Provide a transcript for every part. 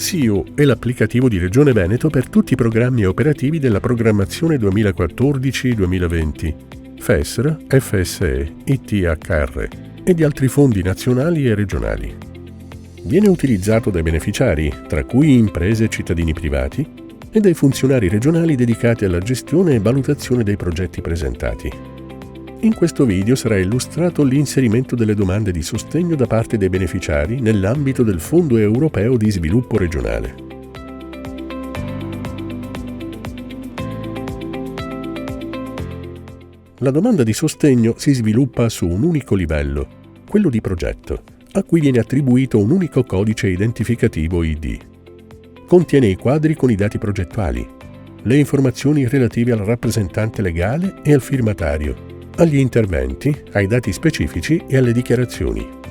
SIU è l'applicativo di Regione Veneto per tutti i programmi operativi della programmazione 2014-2020, FESR, FSE, ITHR e di altri fondi nazionali e regionali. Viene utilizzato dai beneficiari, tra cui imprese e cittadini privati, e dai funzionari regionali dedicati alla gestione e valutazione dei progetti presentati. In questo video sarà illustrato l'inserimento delle domande di sostegno da parte dei beneficiari nell'ambito del Fondo Europeo di Sviluppo Regionale. La domanda di sostegno si sviluppa su un unico livello, quello di progetto, a cui viene attribuito un unico codice identificativo ID. Contiene i quadri con i dati progettuali, le informazioni relative al rappresentante legale e al firmatario, agli interventi, ai dati specifici e alle dichiarazioni.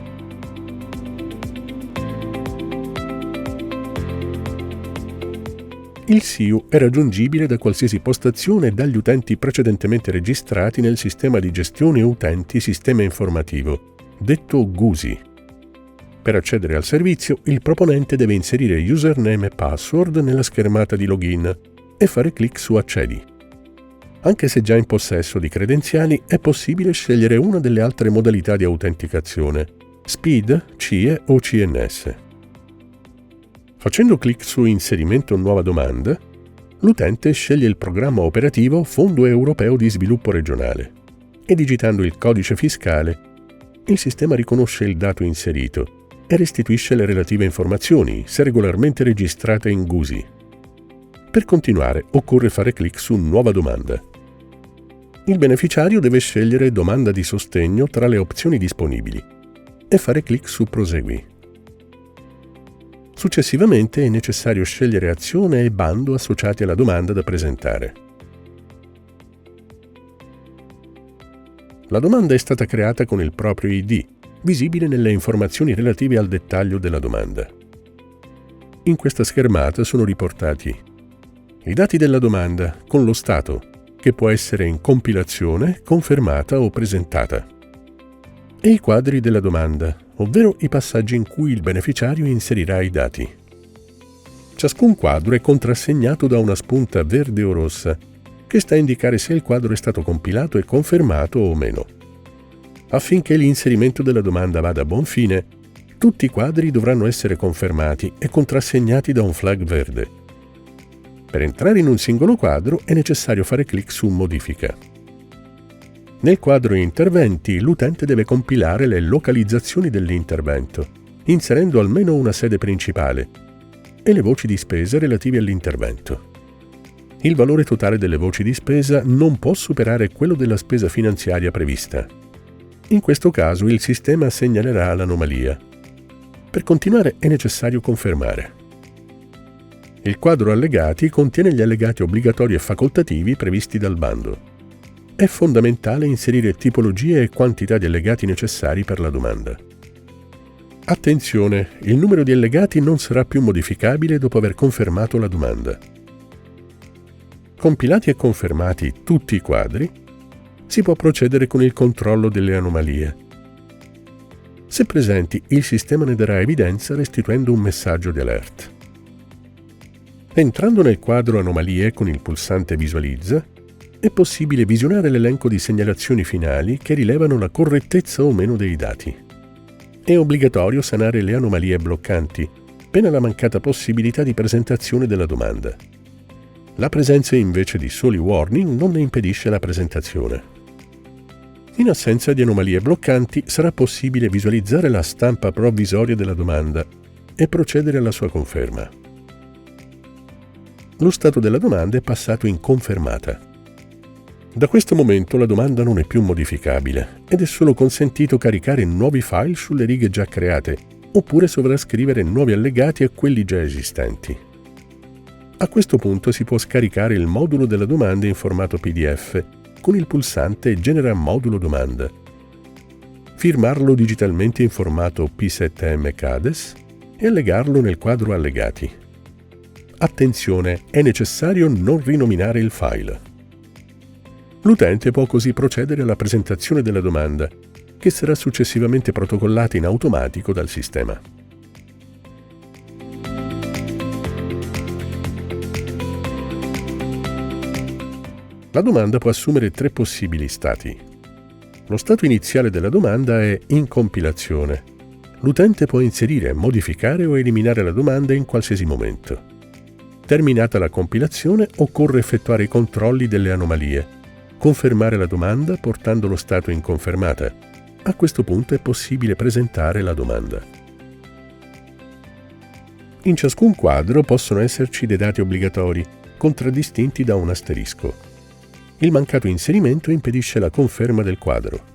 Il SIU è raggiungibile da qualsiasi postazione e dagli utenti precedentemente registrati nel sistema di gestione utenti sistema informativo, detto GUSI. Per accedere al servizio, il proponente deve inserire username e password nella schermata di login e fare clic su Accedi. Anche se già in possesso di credenziali, è possibile scegliere una delle altre modalità di autenticazione, SPID, CIE o CNS. Facendo clic su Inserimento nuova domanda, l'utente sceglie il programma operativo Fondo Europeo di Sviluppo Regionale e digitando il codice fiscale, il sistema riconosce il dato inserito e restituisce le relative informazioni, se regolarmente registrate in GUSI. Per continuare, occorre fare clic su Nuova domanda. Il beneficiario deve scegliere domanda di sostegno tra le opzioni disponibili e fare clic su Prosegui. Successivamente è necessario scegliere azione e bando associati alla domanda da presentare. La domanda è stata creata con il proprio ID, visibile nelle informazioni relative al dettaglio della domanda. In questa schermata sono riportati i dati della domanda con lo stato, che può essere in compilazione, confermata o presentata, e i quadri della domanda, ovvero i passaggi in cui il beneficiario inserirà i dati. Ciascun quadro è contrassegnato da una spunta verde o rossa, che sta a indicare se il quadro è stato compilato e confermato o meno. Affinché l'inserimento della domanda vada a buon fine, tutti i quadri dovranno essere confermati e contrassegnati da un flag verde. Per entrare in un singolo quadro è necessario fare clic su Modifica. Nel quadro Interventi l'utente deve compilare le localizzazioni dell'intervento, inserendo almeno una sede principale e le voci di spesa relative all'intervento. Il valore totale delle voci di spesa non può superare quello della spesa finanziaria prevista. In questo caso il sistema segnalerà l'anomalia. Per continuare è necessario confermare. Il quadro allegati contiene gli allegati obbligatori e facoltativi previsti dal bando. È fondamentale inserire tipologie e quantità di allegati necessari per la domanda. Attenzione, il numero di allegati non sarà più modificabile dopo aver confermato la domanda. Compilati e confermati tutti i quadri, si può procedere con il controllo delle anomalie. Se presenti, il sistema ne darà evidenza restituendo un messaggio di alert. Entrando nel quadro Anomalie con il pulsante Visualizza, è possibile visionare l'elenco di segnalazioni finali che rilevano la correttezza o meno dei dati. È obbligatorio sanare le anomalie bloccanti, pena la mancata possibilità di presentazione della domanda. La presenza invece di soli warning non ne impedisce la presentazione. In assenza di anomalie bloccanti sarà possibile visualizzare la stampa provvisoria della domanda e procedere alla sua conferma. Lo stato della domanda è passato in confermata. Da questo momento la domanda non è più modificabile ed è solo consentito caricare nuovi file sulle righe già create oppure sovrascrivere nuovi allegati a quelli già esistenti. A questo punto si può scaricare il modulo della domanda in formato PDF con il pulsante Genera modulo domanda, firmarlo digitalmente in formato P7M CADES e allegarlo nel quadro allegati. Attenzione, è necessario non rinominare il file. L'utente può così procedere alla presentazione della domanda, che sarà successivamente protocollata in automatico dal sistema. La domanda può assumere 3 possibili stati. Lo stato iniziale della domanda è in compilazione. L'utente può inserire, modificare o eliminare la domanda in qualsiasi momento. Terminata la compilazione, occorre effettuare i controlli delle anomalie, confermare la domanda portando lo stato in confermata. A questo punto è possibile presentare la domanda. In ciascun quadro possono esserci dei dati obbligatori, contraddistinti da un asterisco. Il mancato inserimento impedisce la conferma del quadro.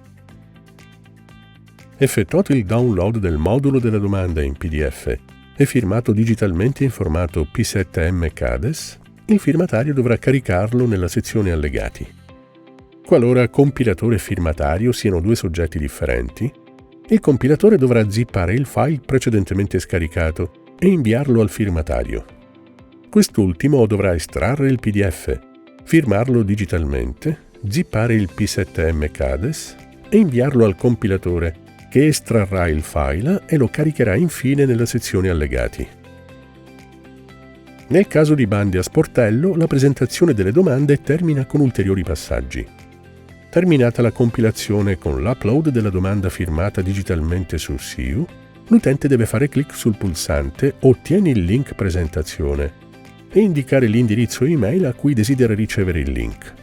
Effettuato il download del modulo della domanda in PDF e firmato digitalmente in formato P7M CADES, il firmatario dovrà caricarlo nella sezione Allegati. Qualora compilatore e firmatario siano 2 soggetti differenti, il compilatore dovrà zippare il file precedentemente scaricato e inviarlo al firmatario. Quest'ultimo dovrà estrarre il PDF, firmarlo digitalmente, zippare il P7M CADES e inviarlo al compilatore, che estrarrà il file e lo caricherà infine nella sezione Allegati. Nel caso di bandi a sportello, la presentazione delle domande termina con ulteriori passaggi. Terminata la compilazione con l'upload della domanda firmata digitalmente sul SIU, l'utente deve fare clic sul pulsante «Ottieni il link presentazione» e indicare l'indirizzo email a cui desidera ricevere il link.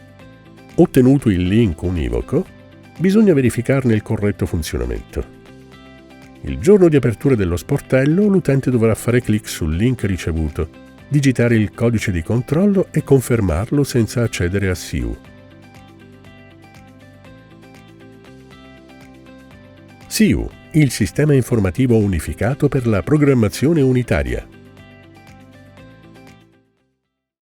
Ottenuto il link univoco, bisogna verificarne il corretto funzionamento. Il giorno di apertura dello sportello, l'utente dovrà fare clic sul link ricevuto, digitare il codice di controllo e confermarlo senza accedere a SIU. SIU, il sistema informativo unificato per la programmazione unitaria.